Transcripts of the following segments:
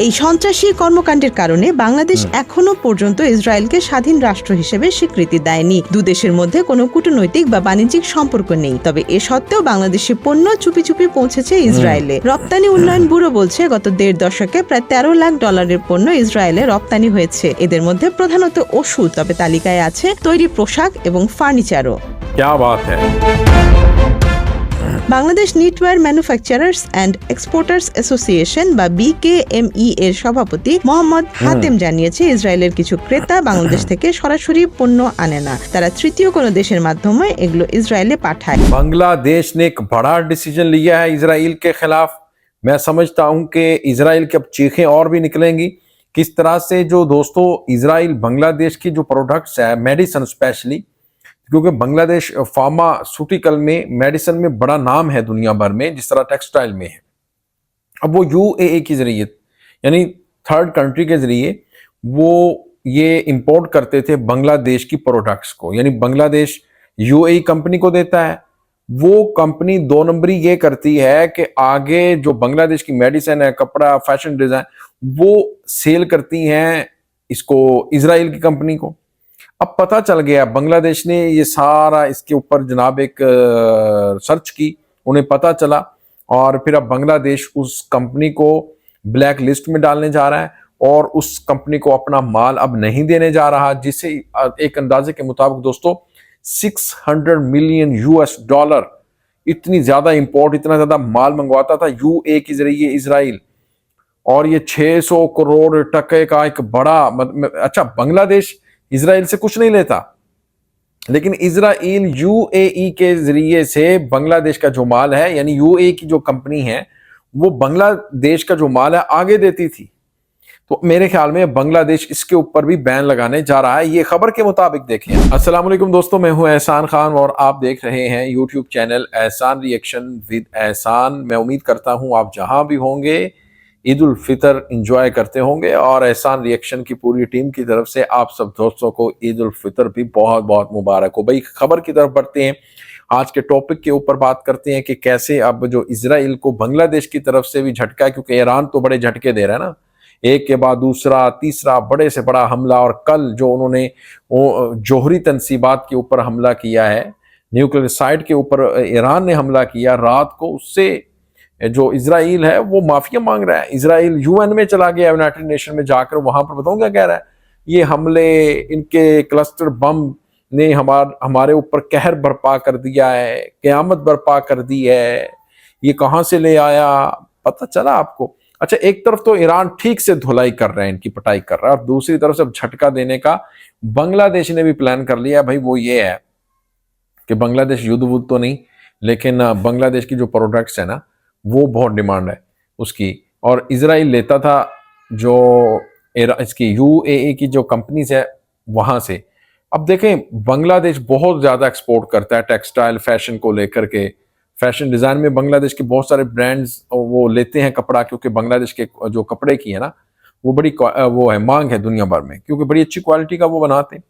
এই সন্ত্রাসী কর্মকাণ্ডের কারণে বাংলাদেশ এখনো পর্যন্ত ইসরায়েলকে স্বাধীন রাষ্ট্র হিসেবে স্বীকৃতি দেয়নি। দুদেশের মধ্যে কোনো কূটনৈতিক বা বাণিজ্যিক সম্পর্ক নেই। তবে এ সত্ত্বেও বাংলাদেশি পণ্য চুপি চুপি পৌঁছেছে ইসরায়েলে। রপ্তানি উন্নয়ন ব্যুরো বলছে গত ১.৫ দশকে প্রায় $13 লাখ পণ্য ইসরায়েলে রপ্তানি হয়েছে। এদের মধ্যে প্রধানত ওষুধ, তবে তালিকায় আছে তৈরি পোশাক এবং ফার্নিচারও। Bangladesh knitwear manufacturers and exporters association বা BKME এর সভাপতি মোহাম্মদ হাতেম জানিয়েছে, ইসরায়েলের কিছু ক্রেতা বাংলাদেশ থেকে সরাসরি পণ্য আনে না, তারা তৃতীয় কোনো দেশের মাধ্যমে এগুলো ইসরায়েলে পাঠায়। बांग्लादेश ने एक बड़ा डिसीजन लिया है इजराइल के खिलाफ। मैं समझता हूं कि इजराइल की अब चीखें और भी निकलेंगी। किस तरह से जो दोस्तों इजराइल बांग्लादेश की जो प्रोडक्ट्स है, मेडिसिन स्पेशली, क्योंकि बांग्लादेश फार्मास्यूटिकल में, मेडिसिन में बड़ा नाम है दुनिया भर में, जिस तरह टेक्सटाइल में है। अब वो UAE के जरिए, यानी थर्ड कंट्री के जरिए वो ये इंपोर्ट करते थे बांग्लादेश की प्रोडक्ट्स को, यानी बांग्लादेश UAE कंपनी को देता है। वो कंपनी 2 नंबरी ये करती है कि आगे जो बांग्लादेश की मेडिसिन है, कपड़ा, फैशन डिजाइन, वो सेल करती हैं इसको इजराइल की कंपनी को। अब पता चल गया, बांग्लादेश ने ये सारा इसके ऊपर जनाब एक सर्च की, उन्हें पता चला, और फिर अब बांग्लादेश उस कंपनी को ब्लैक लिस्ट में डालने जा रहा है और उस कंपनी को अपना माल अब नहीं देने जा रहा, जिससे एक अंदाजे के मुताबिक दोस्तों $600 मिलियन इतनी ज्यादा इंपोर्ट, इतना ज्यादा माल मंगवाता था UAE के जरिए इजराइल, और ये 600 करोड़ टके का एक बड़ा अच्छा, बांग्लादेश इजराइल से कुछ नहीं लेता, लेकिन इजराइल UAE के जरिए से बांग्लादेश का जो माल है, यानी UAE की जो कंपनी है वो बांग्लादेश का जो माल है आगे देती थी। तो मेरे ख्याल में बांग्लादेश इसके ऊपर भी बैन लगाने जा रहा है, ये खबर के मुताबिक देखें। अस्सलाम वालेकुम दोस्तों, मैं हूं एहसान खान और आप देख रहे हैं YouTube चैनल एहसान रिएक्शन विद एहसान। मैं उम्मीद करता हूं आप जहां भी होंगे ईद उल फितर एंजॉय करते होंगे, और एहसान रिएक्शन की पूरी टीम की तरफ से आप सब दोस्तों को ईद उल फितर भी बहुत बहुत मुबारक हो। भाई खबर की तरफ बढ़ते हैं, आज के टॉपिक के ऊपर बात करते हैं कि कैसे अब जो इजराइल को बांग्लादेश की तरफ से भी झटका है, क्योंकि ईरान तो बड़े झटके दे रहा है ना, एक के बाद दूसरा तीसरा बड़े से बड़ा हमला। और कल जो उन्होंने जोहरी तनसीबात के ऊपर हमला किया है, न्यूक्लियर साइट के ऊपर ईरान ने हमला किया रात को, उससे जो इजराइल है वो माफिया मांग रहा है। इजराइल UN में चला गया, यूनाइटेड नेशन में जाकर, वहां पर बताऊं क्या कह रहा है, ये हमले, इनके क्लस्टर बम ने हमारे ऊपर कहर बर्पा कर दिया है, क़यामत बर्पा कर दी है, ये कहां से ले आया, पता चला आपको। अच्छा, एक तरफ तो ईरान ठीक से धुलाई कर रहा है, इनकी पिटाई कर रहा है, और दूसरी तरफ से झटका देने का बांग्लादेश ने भी प्लान कर लिया। भाई वो ये है कि बांग्लादेश युद्ध वुद्ध तो नहीं, लेकिन बांग्लादेश की जो प्रोडक्ट्स है ना, वो बहुत डिमांड है उसकी, और इजराइल लेता था जो इसकी UAE की जो कंपनीज है वहां से। अब देखें, बांग्लादेश बहुत ज्यादा एक्सपोर्ट करता है टेक्सटाइल, फैशन को लेकर के। फैशन डिजाइन में बांग्लादेश के बहुत सारे ब्रांड्स वो लेते हैं कपड़ा, क्योंकि बांग्लादेश के जो कपड़े की है ना, वो बड़ी वो है, मांग है दुनिया भर में, क्योंकि बड़ी अच्छी क्वालिटी का वो बनाते हैं।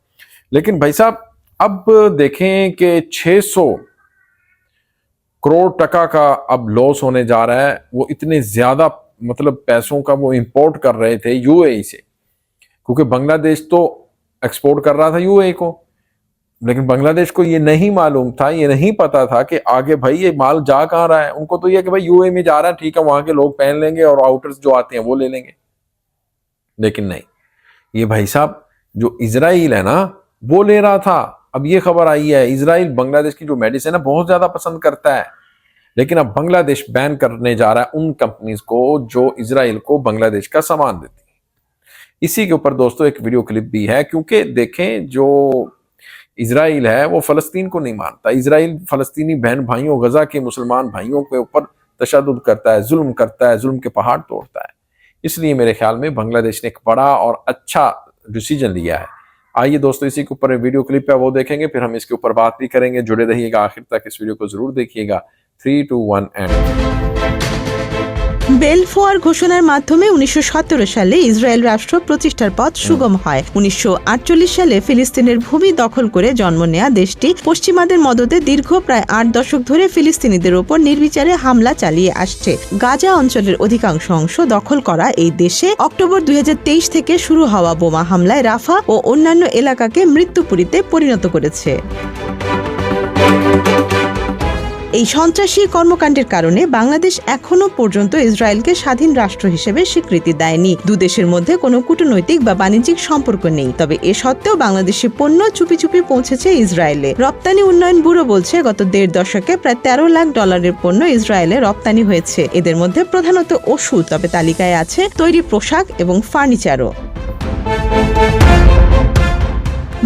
लेकिन भाई साहब, अब देखें कि 600 करोड़ टका का अब लॉस होने जा रहा है। वो इतने ज्यादा मतलब पैसों का वो इंपोर्ट कर रहे थे UAE से, क्योंकि बांग्लादेश तो एक्सपोर्ट कर रहा था UAE को, लेकिन बांग्लादेश को ये नहीं मालूम था, ये नहीं पता था कि आगे भाई ये माल जा कहाँ रहा है। उनको तो ये कि भाई UAE में जा रहा है, ठीक है, वहां के लोग पहन लेंगे और आउटर्स जो आते हैं वो ले लेंगे। लेकिन नहीं, ये भाई साहब जो इजराइल है ना, वो ले रहा था। अब ये खबर आई है, इजराइल बांग्लादेश की जो मेडिसिन है बहुत ज्यादा पसंद करता है, लेकिन अब बांग्लादेश बैन करने जा रहा है उन कंपनीज को जो इजराइल को बांग्लादेश का सामान देती है। इसी के ऊपर दोस्तों एक वीडियो क्लिप भी है, क्योंकि देखें जो इजराइल है वो फलस्तीन को नहीं मानता। इजराइल फलस्तीनी बहन भाइयों, गजा के मुसलमान भाइयों के ऊपर तशद्दुद करता है, जुल्म करता है, जुल्म के पहाड़ तोड़ता है। इसलिए मेरे ख्याल में बांग्लादेश ने एक बड़ा और अच्छा डिसीजन लिया है। आइए दोस्तों, इसी के ऊपर वीडियो क्लिप है वो देखेंगे, फिर हम इसके ऊपर बात भी करेंगे। जुड़े रहिएगा आखिर तक, इस वीडियो को जरूर देखिएगा। 3, 2, 1 एंड। বেলফোয়ার ঘোষণার মাধ্যমে 1917 সালে ইসরায়েল রাষ্ট্র প্রতিষ্ঠার পথ সুগম হয়। 1948 সালে ফিলিস্তিনের ভূমি দখল করে জন্ম নেয়া দেশটি পশ্চিমাদের মদদে দীর্ঘ প্রায় 8 দশক ধরে ফিলিস্তিনিদের ওপর নির্বিচারে হামলা চালিয়ে আসছে। গাজা অঞ্চলের অধিকাংশ অংশ দখল করা এই দেশে অক্টোবর 2023 থেকে শুরু হওয়া বোমা হামলায় রাফা ও অন্যান্য এলাকাকে মৃত্যুপুরীতে পরিণত করেছে। এই সন্ত্রাসী কর্মকাণ্ডের কারণে বাংলাদেশ এখনো পর্যন্ত ইসরায়েলকে স্বাধীন রাষ্ট্র হিসেবে স্বীকৃতি দেয়নি। দুদেশের মধ্যে কোনো কূটনৈতিক বা বাণিজ্যিক সম্পর্ক নেই, তবে এ সত্ত্বেও বাংলাদেশি পণ্য চুপি চুপি পৌঁছেছে ইসরায়েলে। রপ্তানি উন্নয়ন ব্যুরো বলছে গত 1.5 দশকে প্রায় $13 লাখ পণ্য ইসরায়েলে রপ্তানি হয়েছে। এদের মধ্যে প্রধানত ওষুধ, তবে তালিকায় আছে তৈরি পোশাক এবং ফার্নিচারও।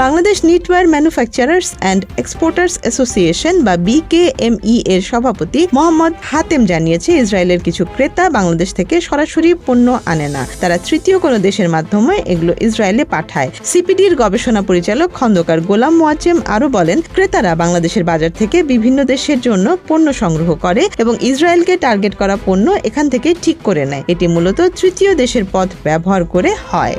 Bangladesh knitwear manufacturers and exporters association বা BKME এর সভাপতি মোহাম্মদ হাতেম জানিয়েছে, ইসরায়েলের কিছু ক্রেতা বাংলাদেশ থেকে সরাসরি পণ্য আনে না, তারা তৃতীয় কোনো দেশের মাধ্যমে এগুলো ইসরায়েলে পাঠায়। সিপিডির গবেষণা পরিচালক খন্দকার গোলাম মোয়াজ্জেম আরও বলেন, ক্রেতারা বাংলাদেশের বাজার থেকে বিভিন্ন দেশের জন্য পণ্য সংগ্রহ করে এবং ইসরায়েলকে টার্গেট করা পণ্য এখান থেকে ঠিক করে নেয়। এটি মূলত তৃতীয় দেশের পথ ব্যবহার করে হয়।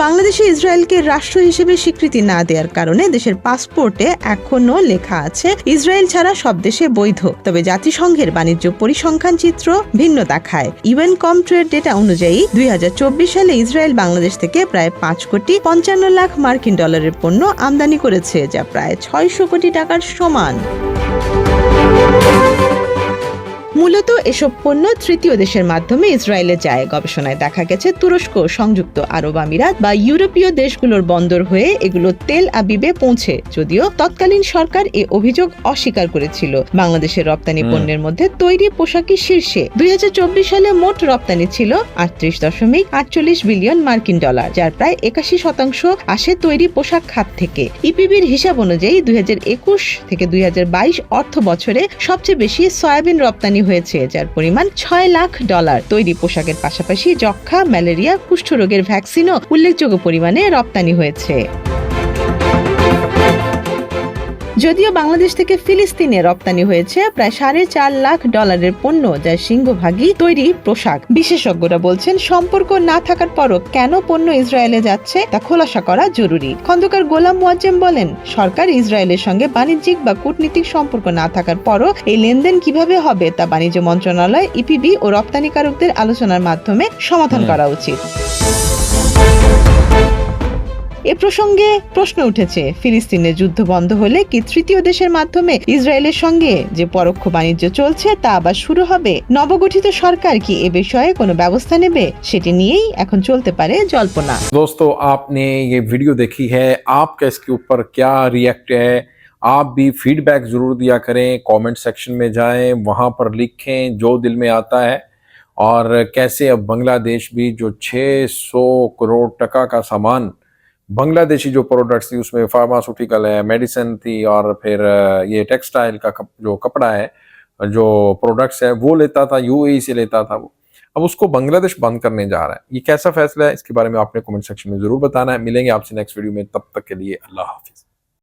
বাংলাদেশে ইসরায়েলকে রাষ্ট্র হিসেবে স্বীকৃতি না দেওয়ার কারণে দেশের পাসপোর্টে এখনো লেখা আছে ইসরায়েল ছাড়া সব দেশে বৈধ, তবে জাতিসংঘের বাণিজ্য পরিসংখ্যান চিত্র ভিন্ন দেখায়। ইউএন কম ট্রেড ডেটা অনুযায়ী 2024 সালে ইসরায়েল বাংলাদেশ থেকে প্রায় $5.55 লাখ পণ্য আমদানি করেছে, যা প্রায় $600 কোটি সমান। মূলত এসব পণ্য তৃতীয় দেশের মাধ্যমে ইসরায়েলে যায়। গবেষণায় দেখা গেছে তুরস্ক, সংযুক্ত আরব আমিরাত বা ইউরোপীয় দেশগুলোর বন্দর হয়ে এগুলো তেল আবিবে পৌঁছে, যদিও তৎকালীন সরকার এ অভিযোগ অস্বীকার করেছিল। বাংলাদেশের রপ্তানি পণ্যের মধ্যে তৈরি পোশাকই শীর্ষে। 2024 সালে মোট রপ্তানি ছিল $38.48 বিলিয়ন, যার প্রায় 81% আসে তৈরি পোশাক খাত থেকে। ইপিবির হিসাব অনুযায়ী 2021 থেকে 2022 অর্থ বছরে সবচেয়ে বেশি সয়াবিন রপ্তানি হয়েছে, যার পরিমাণ $6 লাখ। তৈরি পোশাকের পাশাপাশি যক্ষ্মা, ম্যালেরিয়া, কুষ্ঠরোগের ভ্যাকসিনও উল্লেখযোগ্য পরিমাণে রপ্তানি হয়েছে। যদিও বাংলাদেশ থেকে ফিলিস্তিনে রপ্তানি হয়েছে প্রায় $4.5 লাখ পণ্য, যার সিংহভাগই তৈরি পোশাক। বিশেষজ্ঞরা বলছেন, সম্পর্ক না থাকার পরও কেন পণ্য ইসরায়েলে যাচ্ছে তা খোলাসা করা জরুরি। খন্দকার গোলাম মোয়াজ্জেম বলেন, সরকার ইসরায়েলের সঙ্গে বাণিজ্যিক বা কূটনীতিক সম্পর্ক না থাকার পরও এই লেনদেন কিভাবে হবে তা বাণিজ্য মন্ত্রণালয়, ইপিবি ও রপ্তানিকারকদের আলোচনার মাধ্যমে সমাধান করা উচিত। এ প্রসঙ্গে প্রশ্ন উঠেছে, ফিলিস্তিনের যুদ্ধ বন্ধ হলে কি তৃতীয় দেশের মাধ্যমে ইসরায়েলের সঙ্গে যে পরোক্ষ বাণিজ্য চলছে তা আবার শুরু হবে? নবগঠিত সরকার কি এ বিষয়ে কোনো ব্যবস্থা নেবে? সেটি নিয়েই এখন চলতে পারে জল্পনা। दोस्तों, आपने ये वीडियो देखी है, आपका इसके ऊपर क्या रिएक्ट है? आप भी फीडबैक जरूर दिया करें, कमेंट सेक्शन में जाएं, वहां पर लिखें जो दिल में आता है। और कैसे अब बांग्लादेश भी जो 600 करोड़ टका का सामान, बांग्लादेशी जो प्रोडक्ट्स थी उसमें फार्मास्यूटिकल है, मेडिसिन थी, और फिर ये टेक्सटाइल का जो कपड़ा है, जो प्रोडक्ट्स है वो लेता था, यूएई से लेता था वो, अब उसको बांग्लादेश बंद करने जा रहा है। ये कैसा फैसला है, इसके बारे में आपने कमेंट सेक्शन में जरूर बताना है। मिलेंगे आपसे नेक्स्ट वीडियो में, तब तक के लिए अल्लाह हाफिज।